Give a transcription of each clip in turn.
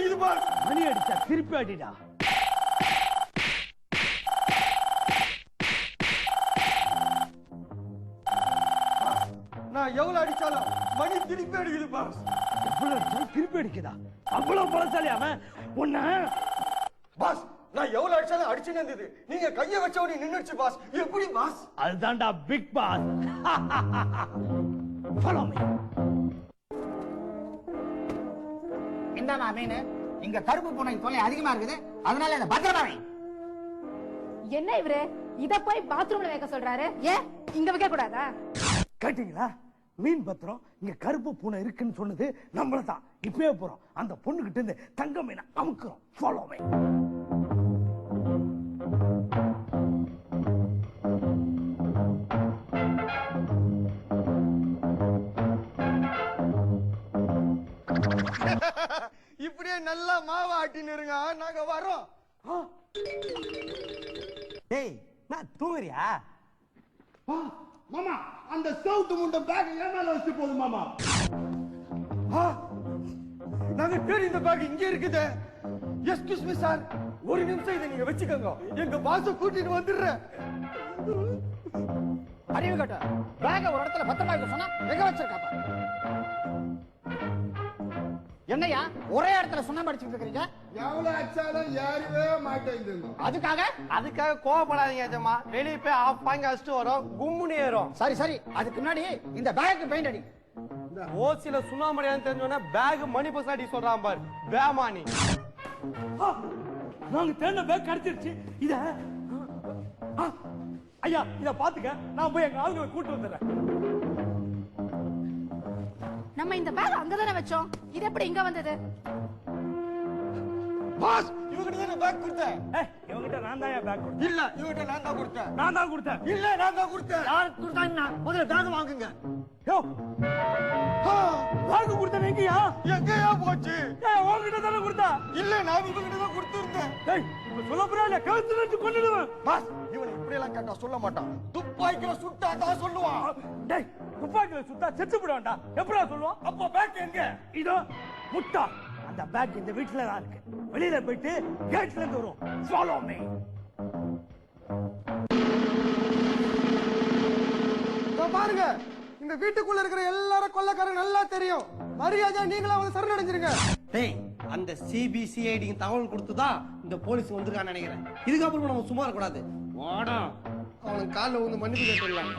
அடிக்குது பாஸ். மணி அடிச்சா திருப்பி அடிடா. நான் எவ்வளவு அடிச்சாலும் மணி திருப்பி அடிக்குது பாஸ். எவ்வளவு அடிச்சாலும் திருப்பி அடிக்குதா? அவ்வளவு பலசாலி அவன். உன்ன பாஸ் நான் எவ்வளவு அடிச்சாலும் அடிச்சுன்னு இருந்தது. நீங்க கைய வச்ச உடனே நின்னுச்சு பாஸ். எப்படி பாஸ்? அதுதான்டா பிக் பாஸ். Follow me. என்னடா மீன் இங்க கருப்பு பூனை தொல்லை அதிகமா இருக்குது, அதனால இந்த பத்திரமா வை. என்ன இவரு இத போய் பாத்ரூம்ல வைக்க சொல்றாரு? ஏன் இங்க வைக்க கூடாதா? கேட்டீங்களா? மீன் பத்திரம் இங்க கருப்பு பூனை இருக்குன்னு சொன்னது நம்மள தான். இப்பவே போறோம் அந்த பொண்ணு கிட்ட இருந்து தங்க மீனை அமுக்குறோம். Follow me. இப்படியே நல்லா மாவு ஆட்டின்னு இருங்க, நாங்க வரோம். டேய் நான் தூங்குறியா? மாமா அந்த சவுத்து முண்ட பேக் என் மேல வச்சு போகுது மாமா. நாங்க தேடி இந்த பேக் இங்க இருக்குது. எஸ்கியூஸ் மீ சார், ஒரு நிமிஷம் இதை நீங்க வச்சுக்கோங்க. எங்க பாஸ கூட்டிட்டு வந்துடுறேன். அறிவு கட்ட பேக ஒரு இடத்துல பத்திரமா வைக்க சொன்னா எங்க வச்சிருக்காப்பா? என்னையா ஒரே இடத்துல சுண்ணாம்பு அடிச்சுட்டு இருக்கீங்க? எவ்வளவு அடிச்சாலும் யாருவே மாட்டேங்குது. அதுக்காக கோவப்படாதீங்க அஜமா. வெளியே போய் ஆஃப் பாயிண்ட் அடிச்சுட்டு வரோம், கும்முனு ஏறும். சரி சரி, அதுக்கு முன்னாடி இந்த பேக்கு பெயிண்ட் அடி. ஓசில சுண்ணாமடியான்னு தெரிஞ்சோன்னா பேக் மணி பஸ் அடி சொல்றான் பாரு, பேமானி. நாங்க தேடின பேக் கிடைச்சிருச்சு. இத ஐயா இத பாத்துக்க, நான் போய் எங்க ஆளுங்களை கூட்டு வந்துடுறேன். நம்ம இந்த பேக் அங்கதானே வச்சோம், இது எப்படி இங்க வந்தது? பாஸ் இவங்கிட்ட தான் பேக் கொடுத்தேன். இவங்கிட்ட நான் தான் பேக் கொடுத்தேன். இல்ல இவங்கிட்ட நான் தான் கொடுத்தேன். நான் தான் கொடுத்தேன். இல்ல நான் தான் கொடுத்தேன். யாருக்கு கொடுத்தாங்கன்னா முதல்ல பேக் வாங்குங்க. யோ பேக் கொடுத்தேன் எங்கயா? எங்கயா போச்சு? உங்ககிட்ட தானே கொடுத்தா? இல்ல நான் இவங்கிட்ட தான் கொடுத்திருந்தேன். டேய் இப்ப சொல்ல போறா கழுத்துல வச்சு கொன்னுடுவேன். பாஸ் இவன் இப்படி எல்லாம் கேட்டா சொல்ல மாட்டான். துப்பாக்கில சுட்டா தான் சொல்லுவான். டேய் துப்பாக்கில சுட்டா செத்து போடுவான்டா. எப்படா சொல்லுவான்? அப்ப பேக் எங்க? இதோ முட்டா. அந்த பேக் இந்த வீட்ல தான் இருக்கு. வெளியில போயிட்டு கேட்ல இருந்து வரும். Follow me. பாருங்க இந்த வீட்டுக்குள்ள இருக்கிற எல்லாரும் கொள்ளக்காரங்க நல்லா தெரியும். மரியாதை நீங்களா வந்து சரணடைஞ்சிருங்க. டேய் அந்த சிபிசிஐடி தகவல் கொடுத்துதான் இந்த போலீஸ் வந்திருக்கான்னு நினைக்கிறேன். இதுக்கப்புறம் நம்ம சும்மா இருக்கக்கூடாது. வாடா அவனுக்கு காலில் வந்து மன்னிப்பு கேட்டுடலாம்.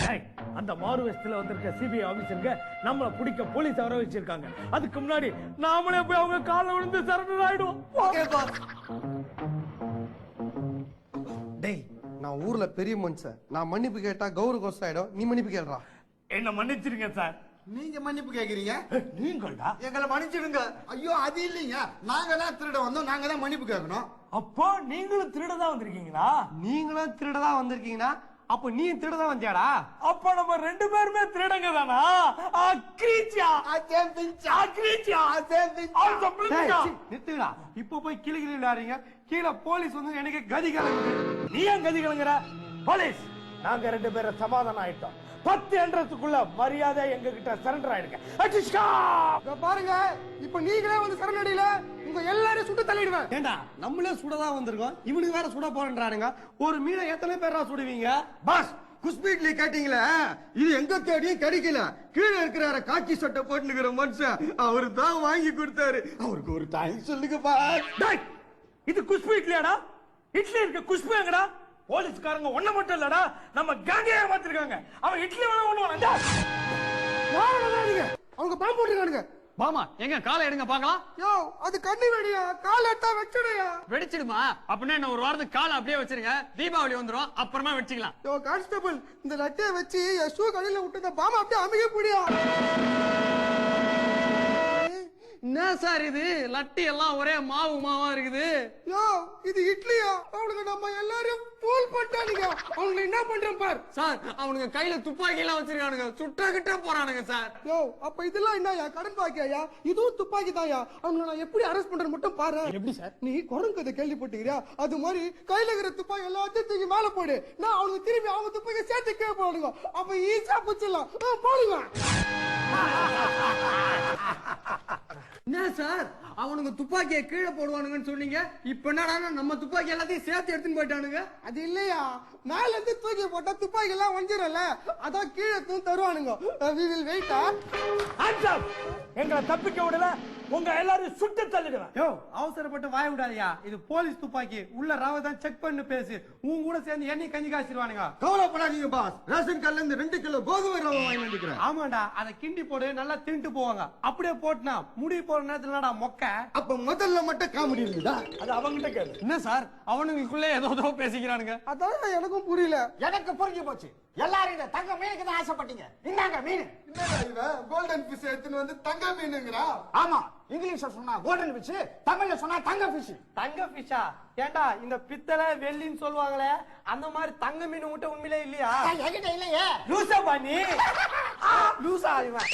டேய் அந்த மாறு வேஷத்துல வந்திருக்க சிபிஐ ஆபீசருங்க நம்மள பிடிக்க போலீஸ் வர வச்சிருக்காங்க. அதுக்கு முன்னாடி நாமளே போய் அவங்க கால்ல விழுந்து சரண்டர் ஆயிடுவோம். டேய் நான் ஊர்ல பெரிய மனுஷன், நான் மன்னிப்பு கேட்டா கௌரவ கோஷம் ஆயிடும். நீ மன்னிப்பு கேள்றா. என்ன மன்னிச்சிருங்க சார். நீங்க மன்னிப்பு கேக்குறீங்க? நீங்கள்டா எங்களை மன்னிச்சிடுங்க. ஐயோ அது இல்லைங்க, நாங்க தான் திருட வந்தோம், நாங்க தான் மன்னிப்பு கேட்கணும். அப்போ நீங்களும் திருடதான் வந்திருக்கீங்களா? நீங்களும் திருடதா வந்திருக்கீங்கன்னா அப்ப நீ திருடதா வந்தியாடா? அப்ப நம்ம ரெண்டு பேருமே திருடங்க தானா? நிறுத்துடா. இப்ப போய் கிளி கிளி விளையாடுறீங்க. கீழே போலீஸ் வந்து எனக்கு கதி கலங்குது. நீ ஏன் கதி கலங்குற? போலீஸ் நாங்க ரெண்டு பேரும் சமாதானம் ஆயிட்டோம். 10 என்றதுக்குள்ள மரியாதை எங்க கிட்ட சரண்டர் ஆயிடுங்க. பாருங்க இப்ப நீங்களே வந்து சரணடையில உங்க எல்லாரும் சுட்டு தள்ளிடுவேன். ஏண்டா நம்மளே சுடதான் வந்திருக்கோம், இவனுக்கு வேற சுட போறேன்றானுங்க. ஒரு மீனை எத்தனை பேரா சுடுவீங்க? பாஸ் குஸ்பீட்லி கேட்டீங்களா? இது எங்க தேடியும் கிடைக்கல. கீழே இருக்கிறார காக்கி சட்டை போட்டுக்கிற மனுஷன் அவரு தான் வாங்கி கொடுத்தாரு. அவருக்கு ஒரு டைம் சொல்லுங்க பாஸ். இது குஷ்பு இட்லியாடா? இட்லி இருக்க குஷ்பு எங்கடா? போலீஸ்காரங்க ஒண்ணு மட்டும் இல்லடா, நம்ம கேங்கே ஏமாத்திருக்காங்க. அவன் இட்லி வேணா ஒண்ணு அவங்க பாம்பு போட்டுருக்கானுங்க. பாமா எங்க காலை எடுங்க பாக்கலாம். யோ அது கண்ணி வெடியா, கால் எடுத்தா வச்சுடுயா. வெடிச்சிடுமா? அப்படின்னா என்ன ஒரு வாரத்துக்கு காலை அப்படியே வச்சிருங்க, தீபாவளி வந்துரும், அப்புறமா வெடிச்சுக்கலாம். யோ கான்ஸ்டபிள் இந்த லட்டையை வச்சு ஷூ கடையில விட்டு பாம்பு அப்படியே அமைக்க முடியா? என்ன சார் இது லட்டி எல்லாம் ஒரே மாவு மாவா இருக்குது? யோ இது இட்லியா? அவனுக்கு நம்ம எல்லாரும் ஃபூல் பண்ணிட்டானுங்க. அவனுக்கு என்ன பண்றோம் பார். சார் அவனுங்க கையில துப்பாக்கி எல்லாம் வச்சிருக்கானுங்க, சுட்ட கிட்ட போறானுங்க சார். யோ அப்ப இதெல்லாம் என்னயா? கடன் பாக்கியா? இதுவும் துப்பாக்கி தாயா? அவனுக்கு நான் எப்படி அரெஸ்ட் பண்றேன்னு மட்டும் பாரு. எப்படி சார்? நீ குரங்கு கதை கேள்விப்பட்டிருக்கியா? அது மாதிரி கையில இருக்கிற துப்பாக்கி எல்லாத்தையும் தூக்கி மேல போடு. நான் அவனுக்கு திரும்பி அவங்க துப்பாக்கி சேர்த்து கீழே போடுங்க. அப்ப ஈஸியா பிடிச்சிடலாம். போடுங்க. என்ன சார் அவனுங்க துப்பாக்கியை கீழே போடுவானுங்கன்னு சொன்னீங்க இப்ப என்னடா நம்ம துப்பாக்கி எல்லாத்தையும் சேர்த்து எடுத்துன்னு போயிட்டானுங்க அது இல்லையா மேல இருந்து தூக்கி போட்டா துப்பாக்கி எல்லாம் வந்துரும்ல அதான் கீழே தருவானுங்க we will wait Hands up! எங்களை தப்பிக்க விடல உங்க எல்லாரும் சுட்டு தள்ளிடுவேன். யோ அவசரப்பட்டு வாய விடாதயா, இது போலீஸ் துப்பாக்கி. உள்ள ராவதான் செக் பண்ணி பேசு. உன் கூட சேர்ந்து எண்ணெய் கஞ்சி காய்ச்சிருவானுங்க. கவலைப்படாதீங்க பாஸ், ரேஷன் கல்ல இருந்து 2 கிலோ கோதுமை ரவை வாங்கி வந்துக்கிறேன். ஆமாண்டா, அதை கிண்டி போடு, நல்லா தின்ட்டு போவாங்க. அப்படியே போட்டுனா முடி போற நேரத்துலடா மொக்க. அப்ப முதல்ல மட்டும் காமெடி இருக்குதா? அது அவங்கிட்ட கேளு. என்ன சார் அவனுங்களுக்குள்ளே ஏதோ பேசிக்கிறானுங்க. அதான் எனக்கும் புரியல. எனக்கு புரிஞ்சு போச்சு. எல்லாரும் இந்த தங்க மீனுக்கு தான் ஆசைப்பட்டீங்க. இந்தாங்க மீன். என்னடா இவன் கோல்டன் ஃபிஷ் எடுத்துன்னு வந்து தங்க மீனுங்கறா? ஆமா, இங்கிலீஷ்ல சொன்னா கோல்டன் ஃபிஷ், தமிழ்ல சொன்னா தங்க ஃபிஷ். தங்க ஃபிஷா? ஏண்டா இந்த பித்தளை வெள்ளின்னு சொல்லுவாங்களே, அந்த மாதிரி தங்க மீன் உங்ககிட்ட உண்மையிலே இல்லையா? என்கிட்ட இல்லையே. லூசா பண்ணி லூசா இவன்.